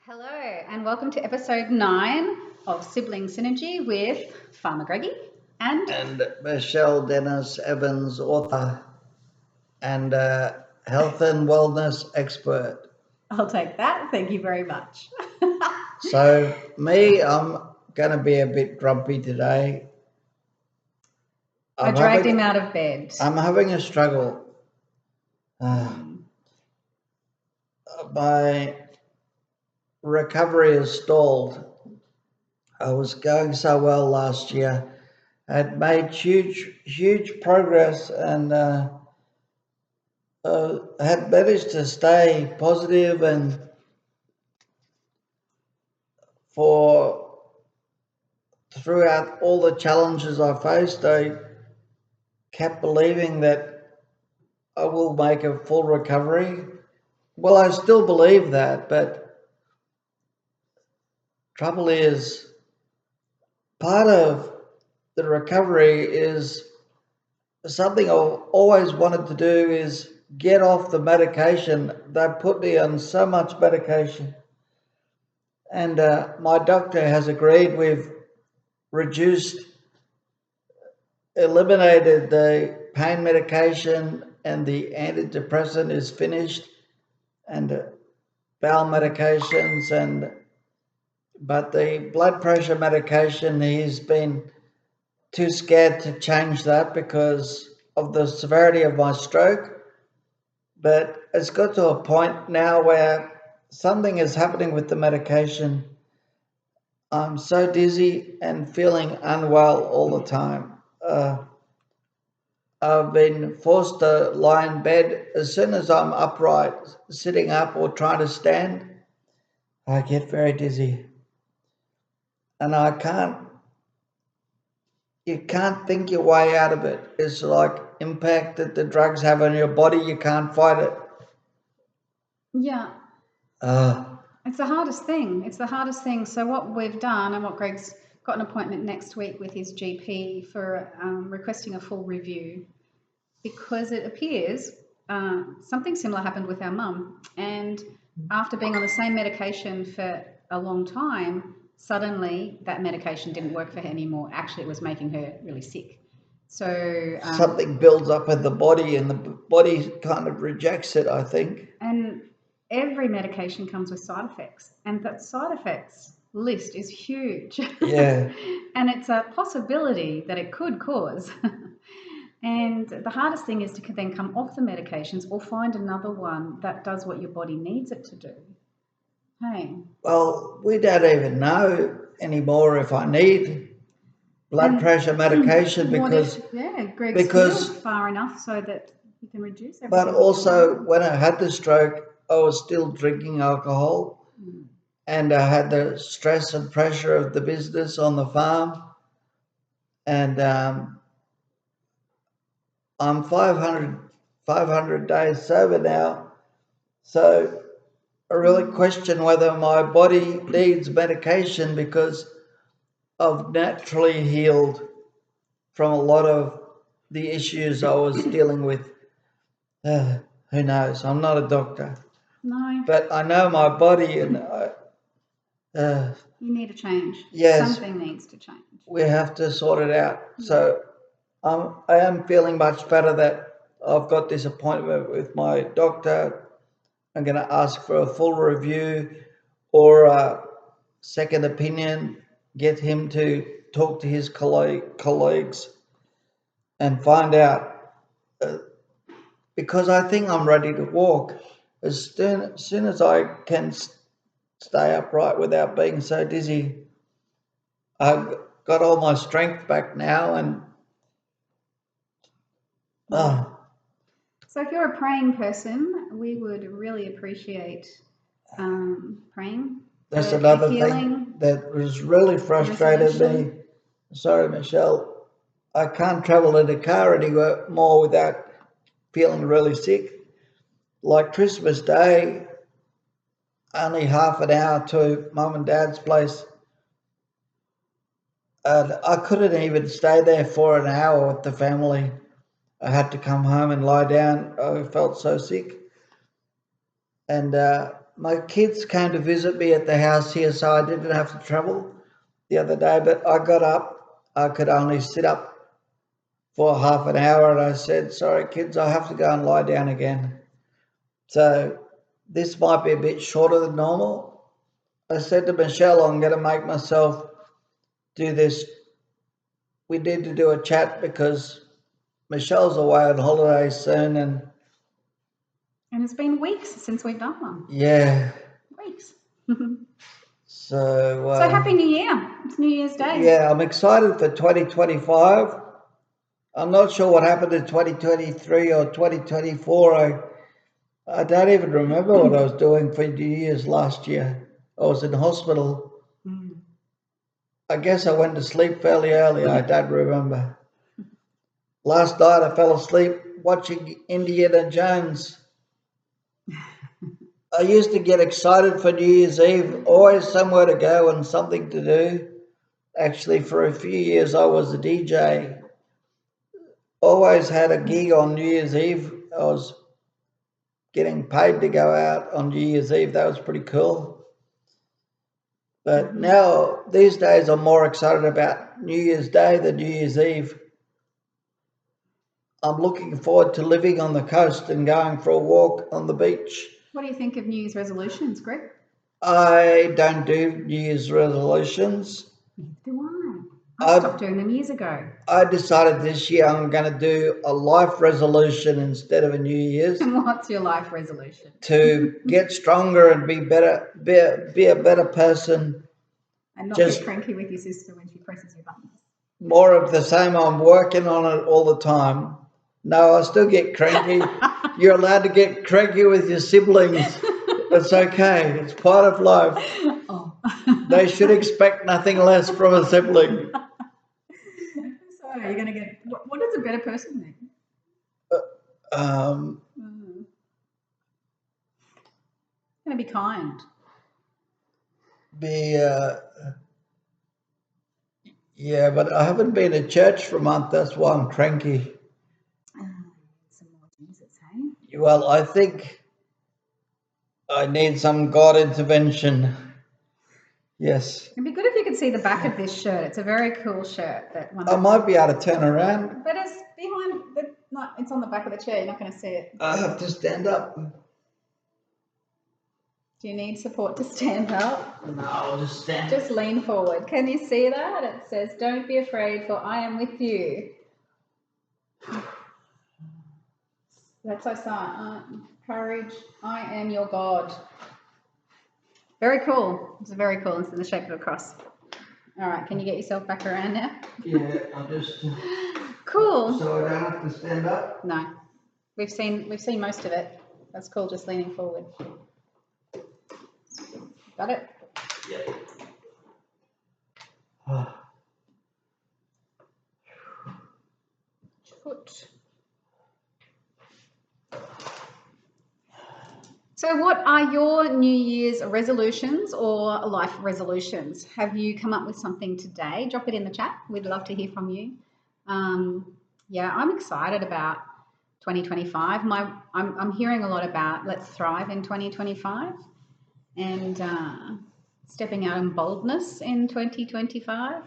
Hello, and welcome to episode 9 of Sibling Synergy with Farmer Gregie and Michelle Dennis Evans, author and health and wellness expert. I'll take that. Thank you very much. So, I'm going to be a bit grumpy today. I dragged him out of bed. I'm having a struggle. My recovery is stalled. I was going so well last year. I had made huge progress and had managed to stay positive, and for throughout all the challenges I faced, I kept believing that I will make a full recovery. Well, I still believe that, but trouble is, part of the recovery is something I've always wanted to do is get off the medication. They put me on so much medication. And my doctor has agreed we've eliminated the pain medication, and the antidepressant is finished, and bowel medications, but the blood pressure medication, he's been too scared to change that because of the severity of my stroke. But it's got to a point now where something is happening with the medication. I'm so dizzy and feeling unwell all the time. I've been forced to lie in bed. As soon as I'm upright, sitting up or trying to stand, I get very dizzy. And you can't think your way out of it. It's like impact that the drugs have on your body, you can't fight it. Yeah. It's the hardest thing. It's the hardest thing. So what we've done, and what Greg's got an appointment next week with his GP for requesting a full review, because it appears something similar happened with our mum. And after being on the same medication for a long time, suddenly that medication didn't work for her anymore. Actually, it was making her really sick. So something builds up in the body, and the body kind of rejects it, I think. And every medication comes with side effects, and that side effects list is huge. Yeah. And it's a possibility that it could cause. And the hardest thing is to then come off the medications or find another one that does what your body needs it to do. Hey. Well, we don't even know anymore if I need blood pressure medication because Greg's healed far enough so that you can reduce everything. But also, when I had the stroke, I was still drinking alcohol, and I had the stress and pressure of the business on the farm, and I'm 500 days sober now, so I really question whether my body needs medication, because I've naturally healed from a lot of the issues I was dealing with. Who knows? I'm not a doctor. No. But I know my body, and you need a change. Yes. Something needs to change. We have to sort it out. So I am feeling much better that I've got this appointment with my doctor. I'm going to ask for a full review or a second opinion, get him to talk to his colleagues and find out, because I think I'm ready to walk. As soon as I can stay upright without being so dizzy, I've got all my strength back now, and So if you're a praying person, we would really appreciate praying. That's another thing that was really frustrated me. Sorry, Michelle. I can't travel in a car anymore without feeling really sick. Like Christmas Day, only half an hour to Mum and Dad's place, and I couldn't even stay there for an hour with the family. I had to come home and lie down. I felt so sick. And my kids came to visit me at the house here, so I didn't have to travel the other day, but I got up. I could only sit up for half an hour, and I said, sorry, kids, I have to go and lie down again. So this might be a bit shorter than normal. I said to Michelle, I'm going to make myself do this. We need to do a chat because Michelle's away on holiday soon, and it's been weeks since we've done one. Yeah. Weeks. So Happy New Year. It's New Year's Day. Yeah, I'm excited for 2025. I'm not sure what happened in 2023 or 2024. I don't even remember what I was doing for New Year's last year. I was in hospital. I guess I went to sleep fairly early. I don't remember. Last night I fell asleep watching Indiana Jones. I used to get excited for New Year's Eve, always somewhere to go and something to do. Actually, for a few years I was a DJ. Always had a gig on New Year's Eve. I was getting paid to go out on New Year's Eve. That was pretty cool. But now, these days, I'm more excited about New Year's Day than New Year's Eve. I'm looking forward to living on the coast and going for a walk on the beach. What do you think of New Year's resolutions, Greg? I don't do New Year's resolutions. Neither do I stopped doing them years ago. I decided this year I'm going to do a life resolution instead of a New Year's. And what's your life resolution? To get stronger and be better, be a better person. And not get cranky with your sister when she presses your buttons. More of the same. I'm working on it all the time. No, I still get cranky. You're allowed to get cranky with your siblings. It's okay. It's part of life. Oh. They should expect nothing less from a sibling. So you're going to get, what does a better person mean? Going to be kind. Yeah, but I haven't been to church for a month. That's why I'm cranky. Some more Jesus, hey? Well, I think I need some God intervention. Yes. It'd be good if you could see the back of this shirt. It's a very cool shirt. I might be able to turn around. But it's behind, it's on the back of the chair. You're not going to see it. I have to stand up. Do you need support to stand up? No, I'll just stand. Just lean forward. Can you see that? It says, "Don't be afraid, for I am with you." That's our courage. I am your God. Very cool. It's very cool. It's in the shape of a cross. All right. Can you get yourself back around now? Yeah, I'm just. Cool. So I don't have to stand up? No. We've seen most of it. That's cool. Just leaning forward. Got it? Yeah. Foot. So what are your New Year's resolutions or life resolutions? Have you come up with something today? Drop it in the chat. We'd love to hear from you. Yeah, I'm excited about 2025. I'm hearing a lot about let's thrive in 2025 and stepping out in boldness in 2025.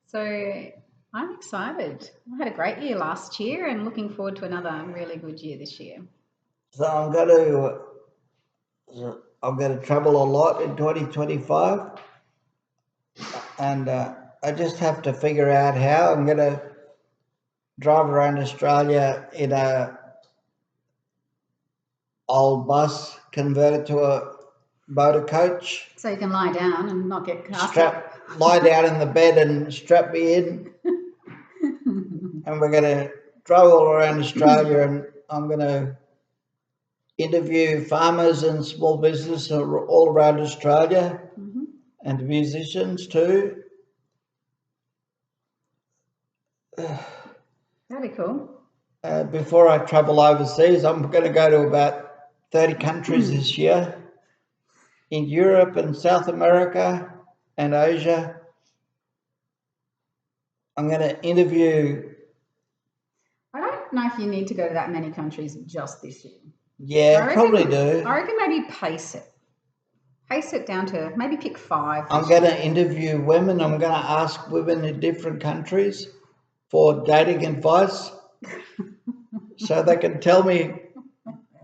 So I'm excited. I had a great year last year and looking forward to another really good year this year. So I'm going to travel a lot in 2025, and I just have to figure out how. I'm going to drive around Australia in a old bus, convert it to a motor coach. So you can lie down and not get cast up. Lie down in the bed and strap me in. And we're going to drive all around Australia, and I'm going to interview farmers and small business all around Australia, and musicians too. That'd be cool. Before I travel overseas, I'm going to go to about 30 countries this year in Europe and South America and Asia. I'm going to interview. I don't know if you need to go to that many countries just this year. Yeah, probably do. I reckon maybe pace it. pace it down to maybe pick 5. I'm going to interview women. I'm going to ask women in different countries for dating advice so they can tell me,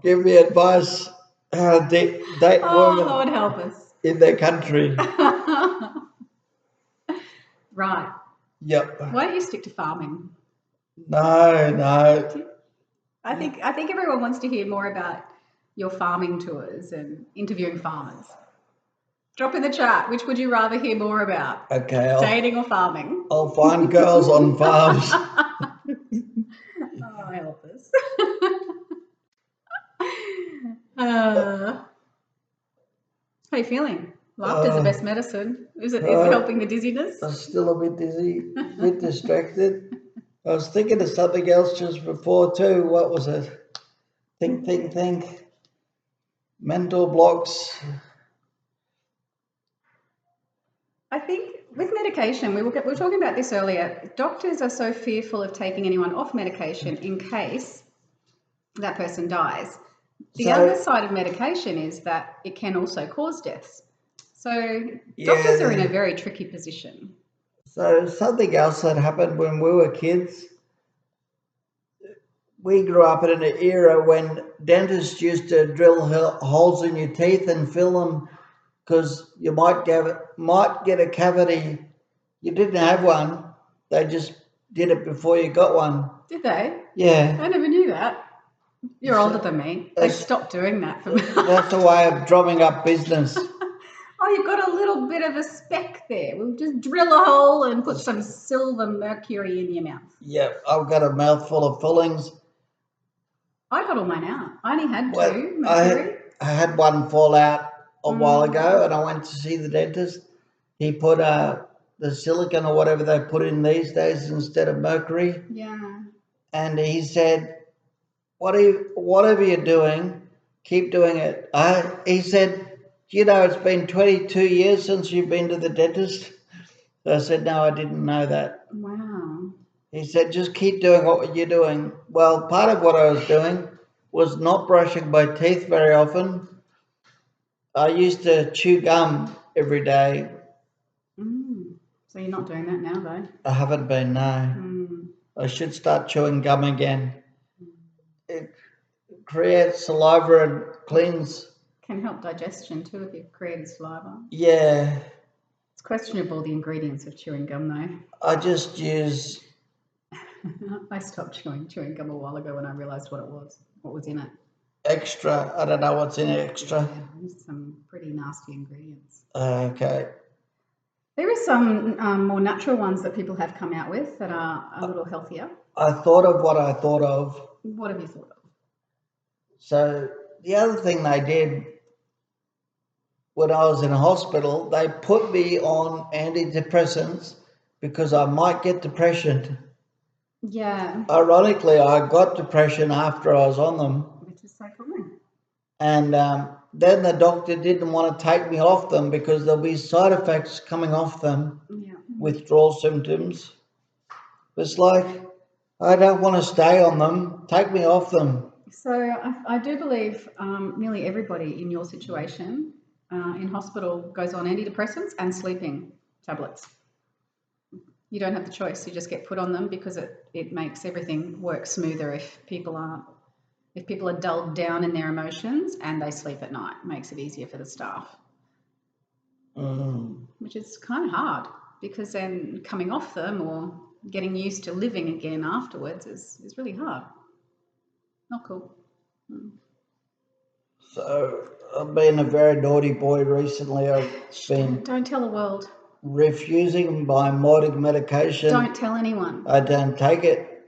give me advice how to date women Lord help us. in their country. Right. Yep. Why don't you stick to farming? No. I think everyone wants to hear more about your farming tours and interviewing farmers. Drop in the chat, which would you rather hear more about? Okay. Dating or farming? I'll find girls on farms. Oh, help us. How are you feeling? Laughter's the best medicine. Is it helping the dizziness? I'm still a bit dizzy, a bit distracted. I was thinking of something else just before too. What was it? Think. Mental blocks. I think with medication, we were talking about this earlier, doctors are so fearful of taking anyone off medication in case that person dies. The other side of medication is that it can also cause deaths. So doctors are in a very tricky position. So something else that happened when we were kids, we grew up in an era when dentists used to drill holes in your teeth and fill them because you might get a cavity. You didn't have one. They just did it before you got one. Did they? Yeah. I never knew that. You're older than me. They stopped doing that for me. That's a way of drumming up business. Oh, you've got a little bit of a speck there. We'll just drill a hole and put some silver mercury in your mouth. Yeah, I've got a mouthful of fillings. I got all mine out. I only had 2 mercury. I had one fall out a while ago and I went to see the dentist. He put the silicone or whatever they put in these days instead of mercury. Yeah. And he said, whatever you're doing, keep doing it. He said, it's been 22 years since you've been to the dentist. So I said, no, I didn't know that. Wow. He said, just keep doing what you're doing. Well, part of what I was doing was not brushing my teeth very often. I used to chew gum every day. So you're not doing that now, though? I haven't been, no. I should start chewing gum again. It creates saliva and cleans. Can help digestion too if you've created saliva. Yeah. It's questionable, the ingredients of chewing gum, though. I just use... I stopped chewing gum a while ago when I realised what was in it. Extra. I don't know what's in extra. Yeah, there's some pretty nasty ingredients. Okay. There are some more natural ones that people have come out with that are a little healthier. I thought of what I thought of. What have you thought of? So the other thing they did when I was in hospital, they put me on antidepressants because I might get depression. Yeah. Ironically, I got depression after I was on them. Which is so common. And then the doctor didn't want to take me off them because there'll be side effects coming off them. Yeah. Withdrawal symptoms. It's like, I don't want to stay on them. Take me off them. So I do believe nearly everybody in your situation in hospital goes on antidepressants and sleeping tablets. You don't have the choice. You just get put on them because it makes everything work smoother if people are dulled down in their emotions and they sleep at night. It makes it easier for the staff. Which is kind of hard because then coming off them or getting used to living again afterwards is really hard. Not cool. So I've been a very naughty boy recently. Don't tell the world. Refusing my morning medication. Don't tell anyone. I don't take it.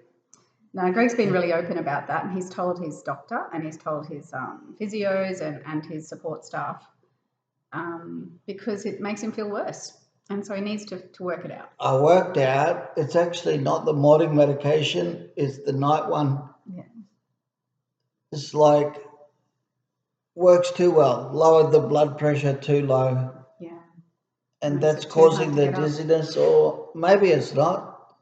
No, Greg's been really open about that, and he's told his doctor and he's told his physios and his support staff because it makes him feel worse. And so he needs to work it out. I worked out it's actually not the morning medication, it's the night one. Yeah. It's like, works too well, lowered the blood pressure too low. Yeah. And that's causing the dizziness, or maybe it's not.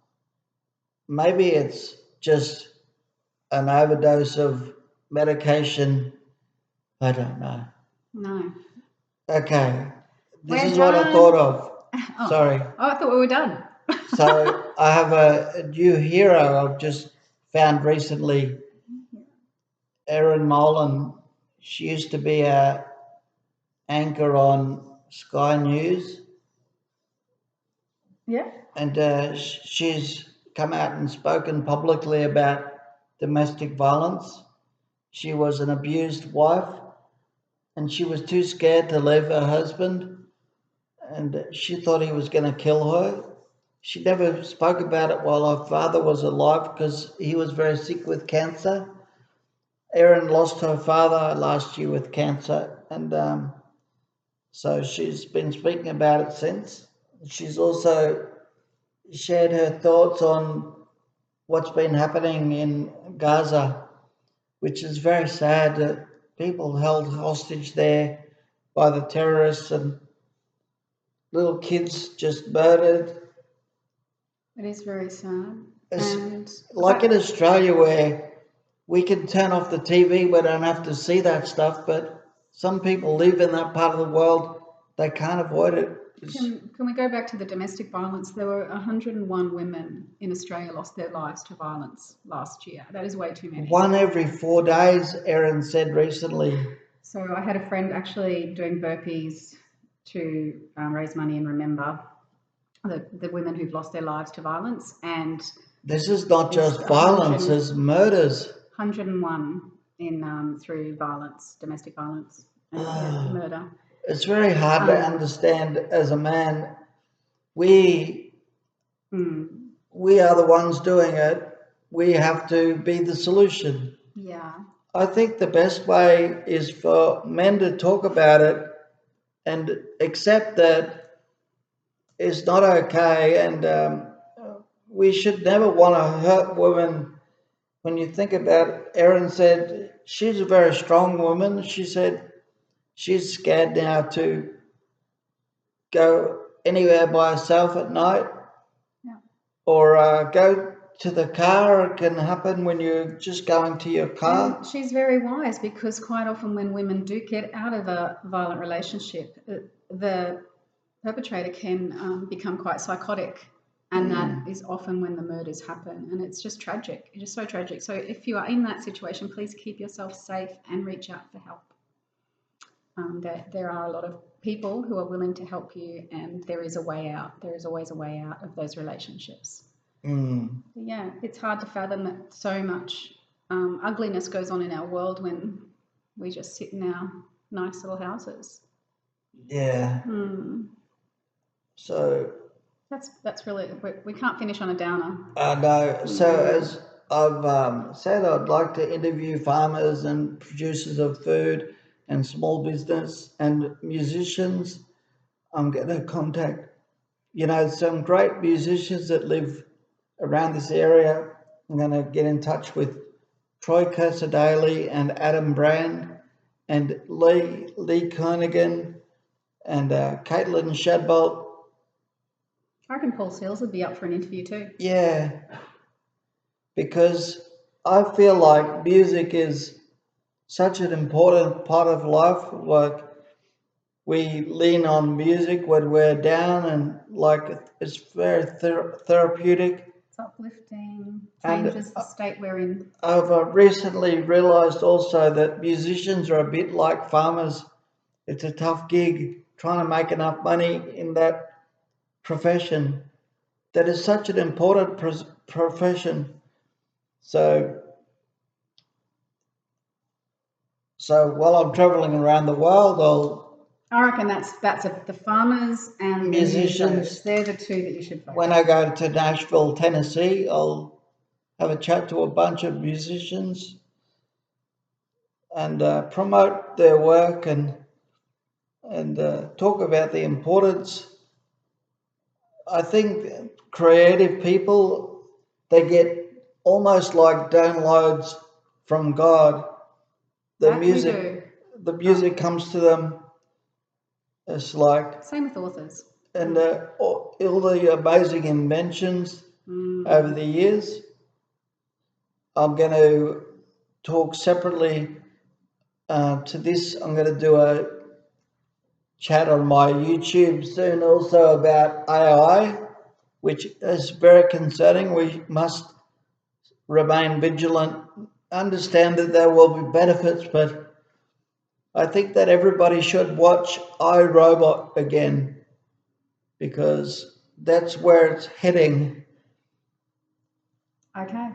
Maybe it's just an overdose of medication. I don't know. No. Okay, this We're is what I done. thought of. Oh, Sorry. I thought we were done. So I have a new hero I've just found recently, Erin Molan. She used to be a anchor on Sky News, Yeah. and she's come out and spoken publicly about domestic violence. She was an abused wife, and she was too scared to leave her husband, and she thought he was going to kill her. She never spoke about it while her father was alive because he was very sick with cancer. Erin lost her father last year with cancer, and so she's been speaking about it since. She's also shared her thoughts on what's been happening in Gaza, which is very sad. People held hostage there by the terrorists and little kids just murdered. It is very sad. It's And like in Australia where we can turn off the TV, we don't have to see that stuff, but some people live in that part of the world, they can't avoid it. can we go back to the domestic violence? There were 101 women in Australia lost their lives to violence last year. That is way too many. 1 every 4 days, Erin said recently. So I had a friend actually doing burpees to raise money and remember the women who've lost their lives to violence. And this is not just violence, it's murders. 101 in through violence, domestic violence and murder. It's very hard to understand as a man. We are the ones doing it. We have to be the solution. Yeah. I think the best way is for men to talk about it and accept that it's not okay, and we should never want to hurt women. When you think about it, Erin said she's a very strong woman. She said she's scared now to go anywhere by herself at night, or go to the car. It can happen when you're just going to your car. And she's very wise because quite often when women do get out of a violent relationship, the perpetrator can become quite psychotic, and that is often when the murders happen, and it's just tragic. It's just so tragic. So if you are in that situation, please keep yourself safe and reach out for help. There are a lot of people who are willing to help you, and there is a way out. There is always a way out of those relationships. Yeah, it's hard to fathom that so much ugliness goes on in our world when we just sit in our nice little houses. Yeah. So that's really, we can't finish on a downer. No. So as I've said, I'd like to interview farmers and producers of food and small business and musicians. I'm going to contact, some great musicians that live around this area. I'm going to get in touch with Troy Casadale and Adam Brand and Lee Kernaghan and Caitlin Shadbolt. I reckon Paul Seals would be up for an interview too. Yeah, because I feel like music is such an important part of life. Like, we lean on music when we're down, and like it's very therapeutic. It's uplifting, changes the state we're in. I've recently realised also that musicians are a bit like farmers. It's a tough gig trying to make enough money in that profession. That is such an important profession. So while I'm travelling around the world, I reckon that's the farmers and musicians. They're the two that you should focus on. When I go to Nashville, Tennessee, I'll have a chat to a bunch of musicians and promote their work and talk about the importance. I think creative people, they get almost like downloads from God. The music comes to them. It's like same with authors. And all the amazing inventions over the years. I'm going to talk separately to this. I'm going to do chat on my YouTube soon also about AI, which is very concerning. We must remain vigilant, understand that there will be benefits, but I think that everybody should watch iRobot again, because that's where it's heading. Okay.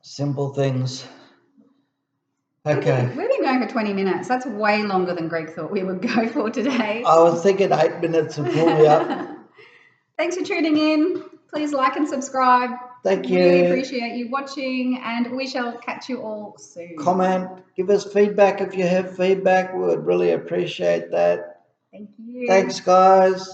Simple things. Okay. Okay. We've been going for 20 minutes. That's way longer than Greg thought we would go for today. I was thinking 8 minutes to pull me up. Thanks for tuning in. Please like and subscribe. Thank you. Really appreciate you watching, and we shall catch you all soon. Comment, give us feedback if you have feedback. We would really appreciate that. Thank you. Thanks, guys.